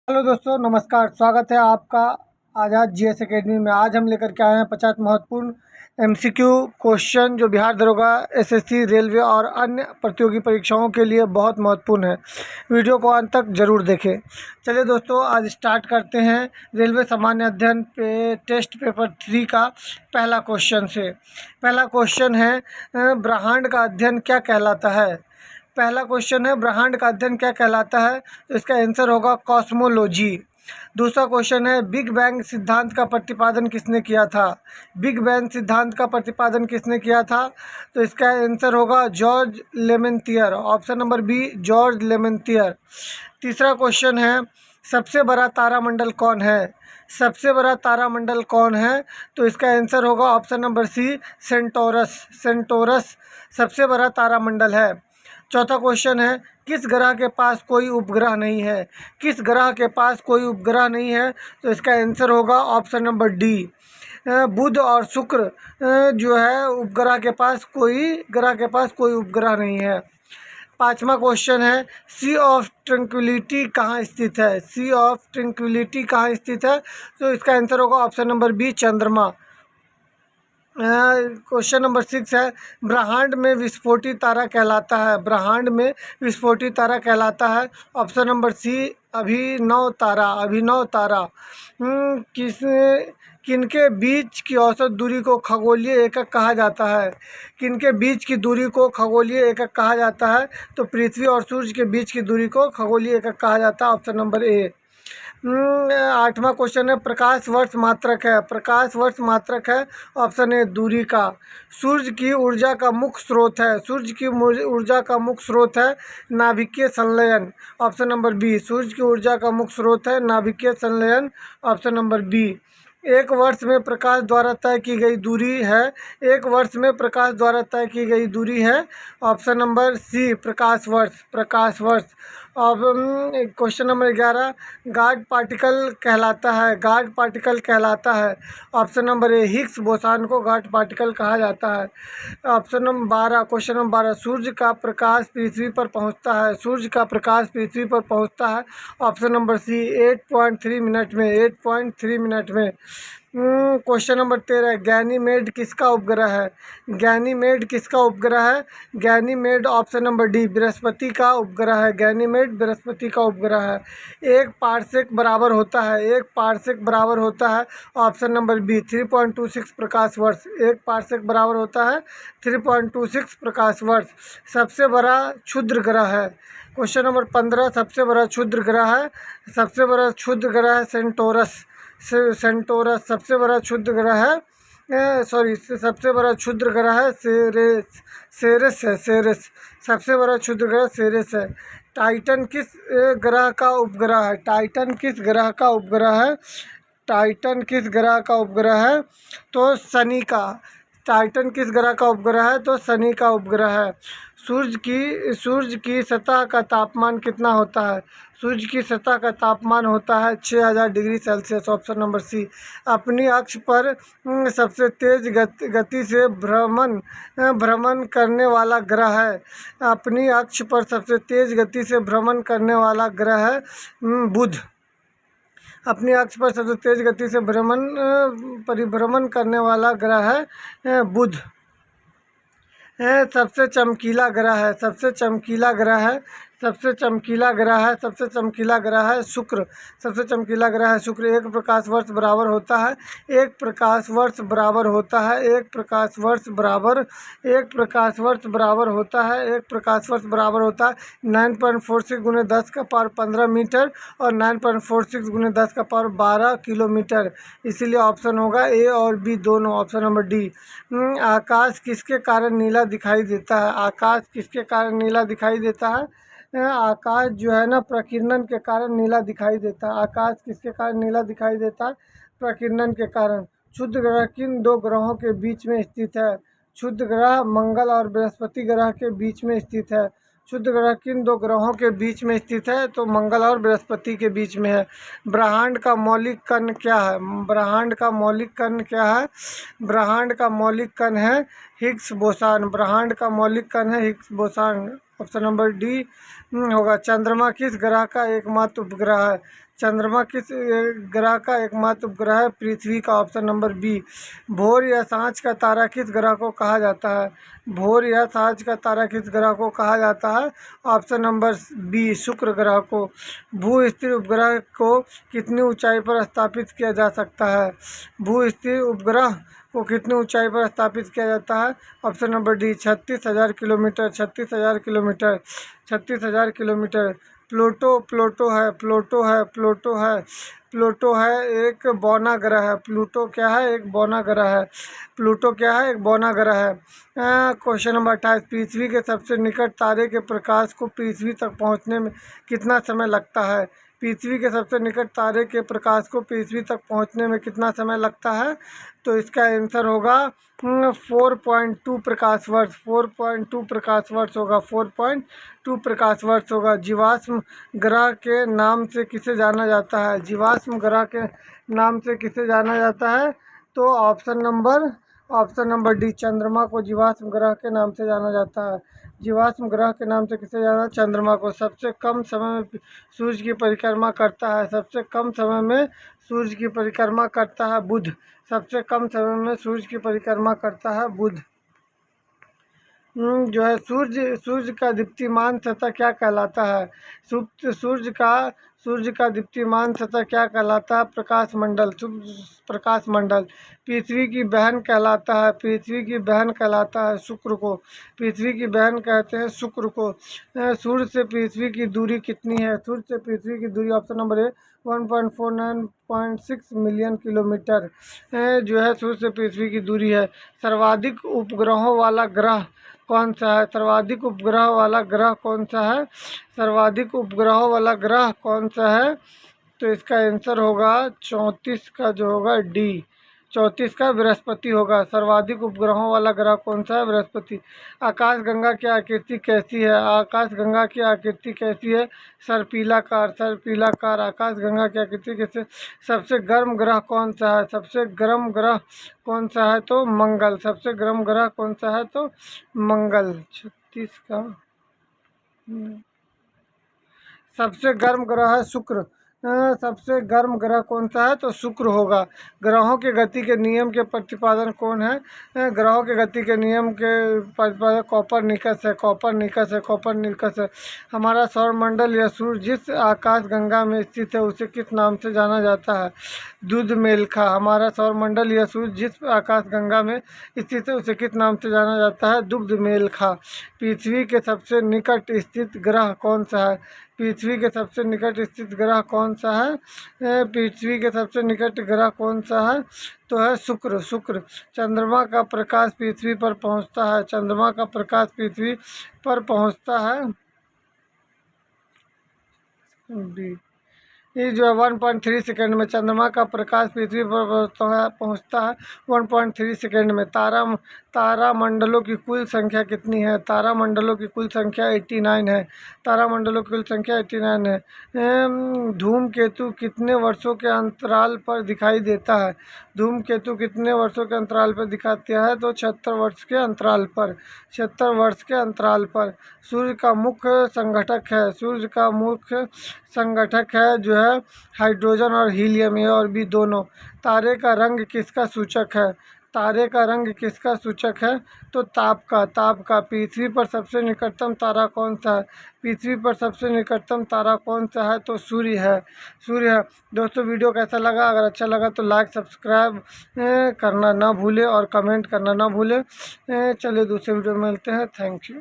Hello दोस्तों, नमस्कार। स्वागत है आपका आज़ाद जीएस एकेडमी में। आज हम लेकर के आए हैं 50 महत्वपूर्ण एमसीक्यू क्वेश्चन जो बिहार दरोगा, एसएससी, रेलवे और अन्य प्रतियोगी परीक्षाओं के लिए बहुत महत्वपूर्ण है। वीडियो को अंत तक जरूर देखें। चलिए दोस्तों, आज स्टार्ट करते हैं रेलवे सामान्य अध्ययन पे टेस्ट पेपर 3 का पहला क्वेश्चन से। पहला क्वेश्चन है, ब्रह्मांड का अध्ययन क्या कहलाता है। पहला क्वेश्चन है, ब्रह्मांड का अध्ययन क्या कहलाता है, तो इसका आंसर होगा कॉस्मोलॉजी। दूसरा क्वेश्चन है, बिग बैंग सिद्धांत का प्रतिपादन किसने किया था। बिग बैंग सिद्धांत का प्रतिपादन किसने किया था, तो इसका आंसर होगा George Lemaitre. Option number B, George Lemaitre. तीसरा क्वेश्चन है, सबसे बड़ा तारामंडल कौन है। सबसे बड़ा तारामंडल कौन है, तो इसका आंसर होगा option number C, Centaurus. Centaurus सबसे बड़ा तारामंडल है। चौथा क्वेश्चन है, किस ग्रह के पास कोई उपग्रह नहीं है। किस ग्रह के पास कोई उपग्रह नहीं है, तो इसका आंसर होगा ऑप्शन नंबर डी, बुध और शुक्र जो है उपग्रह के पास कोई उपग्रह नहीं है। पांचवा क्वेश्चन है, सी ऑफ ट्रंक्विलिटी कहाँ स्थित है। सी ऑफ ट्रंक्विलिटी कहाँ स्थित है, तो इसका आंसर होगा ऑप्शन नंबर बी, चंद्रमा। क्वेश्चन नंबर 6 है, ब्रह्मांड में विस्फोटित तारा कहलाता है। ब्रह्मांड में विस्फोटित तारा कहलाता है। ऑप्शन नंबर सी, अभिनव तारा। अभिनव तारा किस किनके बीच की औसत दूरी को खगोलीय एकक कहा जाता है। किनके बीच की दूरी को खगोलीय एकक कहा जाता है, तो पृथ्वी और सूर्य के बीच की दूरी को खगोलीय एकक कहा जाता है। Option number A. आठवां क्वेश्चन है, प्रकाश वर्ष मात्रक है। प्रकाश वर्ष मात्रक है ऑप्शन ए, दूरी का। सूर्य की ऊर्जा का मुख्य स्रोत है। सूर्य की ऊर्जा का मुख्य स्रोत है नाभिकीय संलयन। ऑप्शन नंबर बी, सूर्य की ऊर्जा का मुख्य स्रोत है नाभिकीय संलयन। Option number B. एक वर्ष में प्रकाश द्वारा तय की गई दूरी है। एक वर्ष में प्रकाश द्वारा तय की गई दूरी है। ऑप्शन नंबर सी, प्रकाश वर्ष। प्रकाश वर्ष। अब क्वेश्चन नंबर 11, गार्ड पार्टिकल कहलाता है। गार्ड पार्टिकल कहलाता है। Option number A, Higgs boson को गार्ड पार्टिकल कहा जाता है। ऑप्शन नंबर 12, क्वेश्चन नंबर 12, सूर्य का प्रकाश पृथ्वी पर पहुंचता है। सूर्य का प्रकाश पृथ्वी पर पहुंचता है। ऑप्शन नंबर सी, 8.3 मिनट में। 8.3 मिनट में। क्वेश्चन नंबर 13, गैनीमेड किसका उपग्रह है। गैनीमेड किसका उपग्रह है। Ganymede option number D, Brihaspati का उपग्रह है। गैनीमेड बृहस्पति का उपग्रह है। एक पारसेक बराबर होता है। एक पारसेक बराबर होता है। ऑप्शन नंबर बी, 3.26 प्रकाश वर्ष। एक पारसेक बराबर होता है 3.26 प्रकाश वर्ष। सबसे बड़ा क्षुद्र ग्रह है। क्वेश्चन नंबर 15, सबसे बड़ा क्षुद्र ग्रह है। सबसे बड़ा क्षुद्र ग्रह है सेंटोरस। सेंटोरस सबसे बड़ा क्षुद्र ग्रह है। सबसे बड़ा क्षुद्र ग्रह है सेरेस है। सेरेस सबसे बड़ा क्षुद्र ग्रह सेरेस है। टाइटन किस ग्रह का उपग्रह है। टाइटन किस ग्रह का उपग्रह है। टाइटन किस ग्रह का उपग्रह है, तो शनि का। टाइटन किस ग्रह का उपग्रह है, तो शनि का उपग्रह है। सूर्य की सतह का तापमान कितना होता है। सूर्य की सतह का तापमान होता है 6000 degree Celsius. Option number C. अपनी अक्ष पर सबसे तेज गति से भ्रमण करने वाला ग्रह है। अपनी अक्ष पर सबसे तेज गति से भ्रमण करने वाला ग्रह है बुध। अपनी अक्ष पर सबसे तेज गति से परिभ्रमण करने वाला ग्रह है बुध। सबसे चमकीला ग्रह है। सबसे चमकीला ग्रह है। सबसे चमकीला ग्रह है। सबसे चमकीला ग्रह है शुक्र। सबसे चमकीला ग्रह है शुक्र। एक प्रकाश वर्ष बराबर होता है। एक प्रकाश वर्ष बराबर होता है। एक प्रकाश वर्ष बराबर। एक प्रकाश वर्ष बराबर होता है। एक प्रकाश वर्ष बराबर होता है 9.46 गुने 10 का पावर 15 मीटर और 9.46 गुने 10 का पावर 12 किलोमीटर। इसीलिए ऑप्शन होगा ए और बी दोनों। Option number D. आकाश किसके कारण नीला दिखाई देता है। आकाश किसके कारण नीला दिखाई देता है। आकाश जो है ना, प्रकीर्णन के कारण नीला दिखाई देता है। आकाश किसके कारण नीला दिखाई देता है, प्रकीर्णन के कारण। क्षुद्र ग्रह किन दो ग्रहों के बीच में स्थित है। क्षुद्र ग्रह मंगल और बृहस्पति ग्रह के बीच में स्थित है। क्षुद्र ग्रह किन दो ग्रहों के बीच में स्थित है, तो मंगल और बृहस्पति के बीच में है। ब्रह्मांड का मौलिक कण क्या है। ब्रह्मांड का मौलिक कण क्या है। ब्रह्मांड का मौलिक कण है हिग्स बोसान। ब्रह्मांड का मौलिक कण है Higgs boson. Option number D होगा। चंद्रमा किस ग्रह का एकमात्र उपग्रह है। चंद्रमा किस ग्रह का एकमात्र उपग्रह है? पृथ्वी का। Option number B. भोर या सांझ का तारा किस ग्रह को कहा जाता है? भोर या सांझ का तारा किस ग्रह को कहा जाता है? ऑप्शन नंबर बी, शुक्र ग्रह को। भू स्थिर उपग्रह को कितनी ऊंचाई पर स्थापित किया जा सकता है? भू स्थिर उपग्रह को कितनी ऊंचाई पर स्थापित किया जाता है? Option number D, 36,000 kilometre. 36,000 kilometre. 36,000 kilometre. Pluto Pluto है प्लूटो है प्लूटो है प्लूटो है एक बौना ग्रह है। प्लूटो क्या है? एक बौना ग्रह है। प्लूटो क्या है? एक बौना ग्रह है। क्वेश्चन नंबर 28, पृथ्वी के सबसे निकट तारे के प्रकाश को पृथ्वी तक पहुंचने में कितना समय लगता है? पृथ्वी के सबसे निकट तारे के प्रकाश को पृथ्वी तक पहुंचने में कितना समय लगता है? तो इसका आंसर होगा 4.2 प्रकाश वर्ष। 4.2 प्रकाश वर्ष होगा। 4.2 प्रकाश वर्ष होगा। जीवाश्म ग्रह के नाम से किसे जाना जाता है? जीवाश्म ग्रह के नाम से किसे जाना जाता है? तो ऑप्शन नंबर डी, चंद्रमा को जीवाश्म ग्रह के नाम से जाना जाता है। जीवाश्म ग्रह के नाम से किसे जाना? चंद्रमा को। सबसे कम समय में सूर्य की परिक्रमा करता है। सबसे कम समय में सूर्य की परिक्रमा करता है बुध। सबसे कम समय में सूर्य की परिक्रमा करता है बुध। जो है सूर्य का दीप्तिमान सतह क्या कहलाता है? सूर्य का दीप्तिमान सतह क्या कहलाता है? प्रकाश मंडल। प्रकाश मंडल। पृथ्वी की बहन कहलाता है। पृथ्वी की बहन कहलाता है शुक्र को। पृथ्वी की बहन कहते हैं शुक्र को। सूर्य से पृथ्वी की दूरी कितनी है? सूर्य से पृथ्वी की दूरी option number A 1.49.6 million kilometre जो है सूर्य से पृथ्वी की दूरी है। सर्वाधिक उपग्रहों वाला ग्रह कौन सा है? सर्वाधिक उपग्रह वाला ग्रह कौन सा है? सर्वाधिक उपग्रहों वाला ग्रह कौन सा है? तो इसका आंसर होगा 34 का जो होगा डी। 34 का बृहस्पति होगा। सर्वाधिक उपग्रहों वाला ग्रह कौन सा है? बृहस्पति। आकाशगंगा की आकृति कैसी है? आकाशगंगा की आकृति कैसी है? सर्पिलाकार। सर्पिलाकार आकाशगंगा की आकृति कैसे? सबसे गर्म ग्रह कौन सा है? सबसे गर्म ग्रह कौन सा है? तो मंगल। सबसे गर्म ग्रह कौन सा है? तो मंगल। 36 का सबसे गर्म ग्रह है शुक्र। सबसे गर्म ग्रह कौन सा है? तो शुक्र होगा। ग्रहों के गति के नियम के प्रतिपादन कौन है? ग्रहों के गति के नियम के प्रतिपादन कॉपरनिकस है। कॉपरनिकस है। कॉपरनिकस है। हमारा सौरमंडल या सूर्य जिस आकाशगंगा में स्थित है उसे किस नाम से जाना जाता है? दूध मेलखा। हमारा सौरमंडल या सूर्य जिस आकाशगंगा में स्थित है उसे किस नाम से जाना जाता है? दुग्ध मेलखा। पृथ्वी के सबसे निकट स्थित ग्रह कौन सा है? पृथ्वी के सबसे निकट स्थित ग्रह कौन सा है? पृथ्वी के सबसे निकट ग्रह कौन सा है? तो है शुक्र। शुक्र। चंद्रमा का प्रकाश पृथ्वी पर पहुंचता है। चंद्रमा का प्रकाश पृथ्वी पर पहुंचता है बी। ये जो है 1.3 सेकेंड में चंद्रमा का प्रकाश पृथ्वी पर पहुंचता है 1.3 सेकेंड में। तारामंडलों की कुल संख्या कितनी है? तारामंडलों की कुल संख्या 89 है। तारामंडलों की कुल संख्या 89 है। धूमकेतु कितने वर्षों के अंतराल पर दिखाई देता है? धूमकेतु कितने वर्षों के अंतराल पर दिखाता है? तो 76 वर्ष के अंतराल पर। 76 वर्ष के अंतराल पर। सूर्य का मुख्य संगठक है। सूर्य का मुख्य संगठक है जो है हाइड्रोजन और हीलियम, ए और बी दोनों। तारे का रंग किसका सूचक है? तारे का रंग किसका सूचक है? तो ताप का। ताप का। पृथ्वी पर सबसे निकटतम तारा कौन सा है? पृथ्वी पर सबसे निकटतम तारा कौन सा है? तो सूर्य है। सूर्य है। दोस्तों वीडियो कैसा लगा? अगर अच्छा लगा तो लाइक सब्सक्राइब करना ना भूले और कमेंट करना ना भूले। चलिए दूसरे वीडियो में मिलते हैं। Thank you.